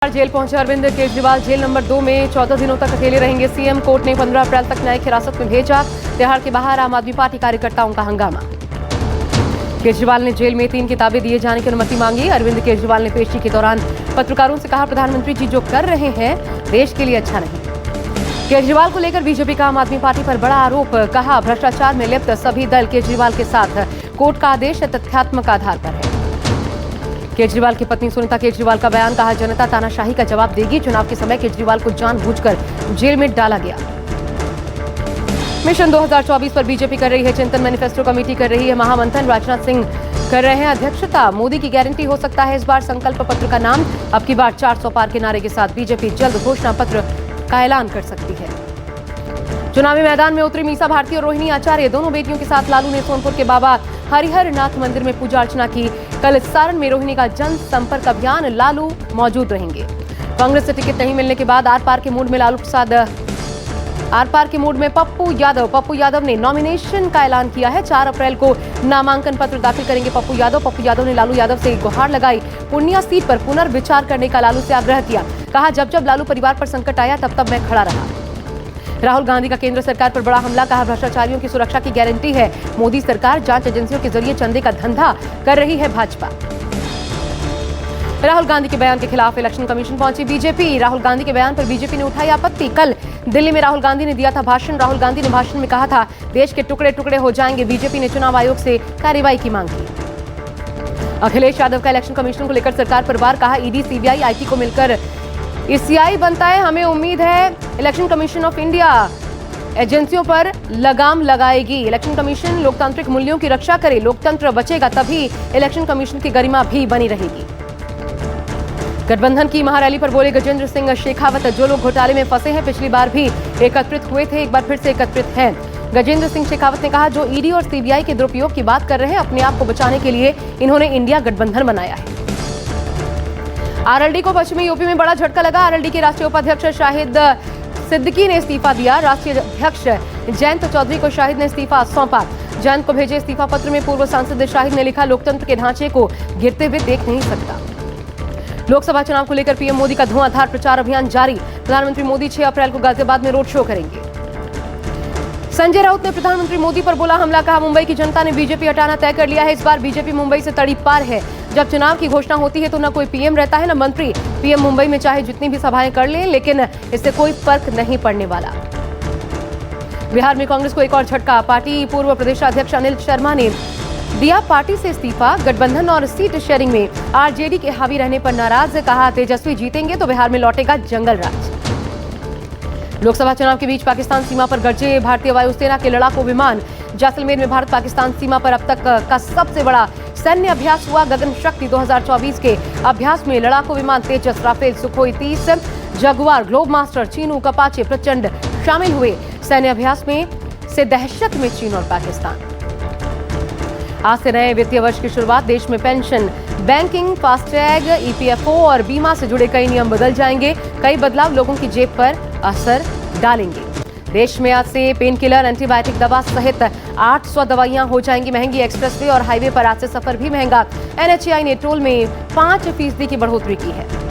Tihar jail पहुंचे Arvind Kejriwal. Jail number 2 में 14 दिनों तक अकेले रहेंगे सीएम। कोर्ट ने 15 अप्रैल तक न्यायिक हिरासत में भेजा। तिहाड़ के बाहर आम आदमी पार्टी कार्यकर्ताओं का हंगामा। केजरीवाल ने जेल में 3 किताबें दिए जाने की अनुमति मांगी। अरविंद केजरीवाल ने पेशी के दौरान पत्रकारों से कहा, प्रधानमंत्री जी जो कर रहे हैं देश के लिए अच्छा नहीं। केजरीवाल को लेकर बीजेपी का आम आदमी पार्टी पर बड़ा आरोप। कहा, भ्रष्टाचार में लिप्त सभी दल केजरीवाल के साथ। कोर्ट का आदेश तथ्यात्मक आधार पर है। केजरीवाल की पत्नी सुनीता केजरीवाल का बयान। कहा, जनता तानाशाही का जवाब देगी। चुनाव के समय केजरीवाल को जानबूझकर जेल में डाला गया। मिशन 2024 पर बीजेपी कर रही है चिंतन। मैनिफेस्टो कमेटी कर रही है महामंथन। राजनाथ सिंह कर रहे हैं अध्यक्षता। मोदी की गारंटी हो सकता है इस बार संकल्प पत्र का नाम। अब की बार 400 पार के नारे के साथ बीजेपी जल्द घोषणा पत्र का ऐलान कर सकती है। चुनावी मैदान में उतरी मीसा भारती और रोहिणी आचार्य। दोनों बेटियों के साथ लालू ने सोनपुर के बाबा हरिहर नाथ मंदिर में पूजा अर्चना की। कल सारण में रोहिणी का जन संपर्क अभियान। लालू मौजूद रहेंगे। कांग्रेस से टिकट नहीं मिलने के बाद आर पार के मूड में लालू प्रसाद। आर पार के मूड में पप्पू यादव ने नॉमिनेशन का ऐलान किया है। 4 अप्रैल को नामांकन पत्र दाखिल करेंगे पप्पू यादव ने लालू यादव से गुहार लगाई। पूर्णिया सीट पर पुनर्विचार करने का लालू से आग्रह किया। कहा, जब लालू परिवार पर संकट आया तब मैं खड़ा रहा। राहुल गांधी का केंद्र सरकार पर बड़ा हमला। कहा, भ्रष्टाचारियों की सुरक्षा की गारंटी है मोदी सरकार। जांच एजेंसियों के जरिए चंदे का धंधा कर रही है भाजपा। राहुल गांधी के बयान के खिलाफ इलेक्शन कमीशन पहुंची बीजेपी। राहुल गांधी के बयान पर बीजेपी ने उठाई आपत्ति। कल दिल्ली में राहुल गांधी ने दिया था भाषण। राहुल गांधी ने भाषण में कहा था, देश के टुकड़े टुकड़े हो जाएंगे। बीजेपी ने चुनाव आयोग से कार्रवाई की मांग की। अखिलेश यादव का इलेक्शन कमीशन को लेकर सरकार पर वार। कहा, ईडी सीबीआई आईटी को मिलकर ईसीआई बनता है। हमें उम्मीद है इलेक्शन कमीशन ऑफ इंडिया एजेंसियों पर लगाम लगाएगी। इलेक्शन कमीशन लोकतांत्रिक मूल्यों की रक्षा करे। लोकतंत्र बचेगा तभी इलेक्शन कमीशन की गरिमा भी बनी रहेगी। गठबंधन की महारैली पर बोले गजेंद्र सिंह शेखावत। जो लोग घोटाले में फंसे हैं पिछली बार भी एकत्रित हुए थे, एक बार फिर से एकत्रित हैं। गजेंद्र सिंह शेखावत ने कहा, जो ईडी और सीबीआई के दुरुपयोग की बात कर रहे हैं, अपने आप को बचाने के लिए इन्होंने इंडिया गठबंधन बनाया है। आरएलडी को पश्चिमी यूपी में बड़ा झटका लगा। आरएलडी के राष्ट्रीय उपाध्यक्ष शाहिद सिद्दीकी ने इस्तीफा दिया। राष्ट्रीय अध्यक्ष जयंत चौधरी को शाहिद ने इस्तीफा सौंपा। जयंत को भेजे इस्तीफा पत्र में पूर्व सांसद शाहिद ने लिखा, लोकतंत्र के ढांचे को गिरते हुए देख नहीं सकता। लोकसभा चुनाव को लेकर पीएम मोदी का धुआंधार प्रचार अभियान जारी। प्रधानमंत्री मोदी 6 अप्रैल को गाजियाबाद में रोड शो करेंगे। संजय राउत ने प्रधानमंत्री मोदी पर बोला हमला। कहा, मुंबई की जनता ने बीजेपी हटाना तय कर लिया है। इस बार बीजेपी मुंबई से तड़ी पार है। जब चुनाव की घोषणा होती है तो न कोई पीएम रहता है न मंत्री। पीएम मुंबई में चाहे जितनी भी सभाएं कर लें, लेकिन इससे कोई फर्क नहीं पड़ने वाला। बिहार में कांग्रेस को एक और झटका। पार्टी पूर्व प्रदेशाध्यक्ष अनिल शर्मा ने दिया पार्टी से इस्तीफा। गठबंधन और सीट शेयरिंग में आरजेडी के हावी रहने पर नाराज। कहा, तेजस्वी जीतेंगे तो बिहार में लौटेगा जंगल राज। लोकसभा चुनाव के बीच पाकिस्तान सीमा पर गरजे भारतीय वायुसेना के लड़ाकू विमान। जैसलमेर में भारत पाकिस्तान सीमा पर अब तक का सबसे बड़ा सैन्य अभ्यास हुआ। गगन शक्ति 2024 के अभ्यास में लड़ाकू विमान Tejas, Rafale, Sukhoi 30, Jaguar, Globemaster, Chinook, Apache Prachand शामिल हुए। सैन्य अभ्यास में से दहशत में चीन और पाकिस्तान। आज से नए वित्तीय वर्ष की शुरुआत। देश में पेंशन, बैंकिंग, फास्टैग, ईपीएफओ और बीमा से जुड़े कई नियम बदल जाएंगे। कई बदलाव लोगों की जेब पर असर डालेंगे। देश में आज से पेन किलर, एंटीबायोटिक दवा सहित 800 दवाइयां हो जाएंगी महंगी। एक्सप्रेसवे और हाईवे पर आज से सफर भी महंगा। एनएचएआई ने टोल में 5% की बढ़ोतरी की है।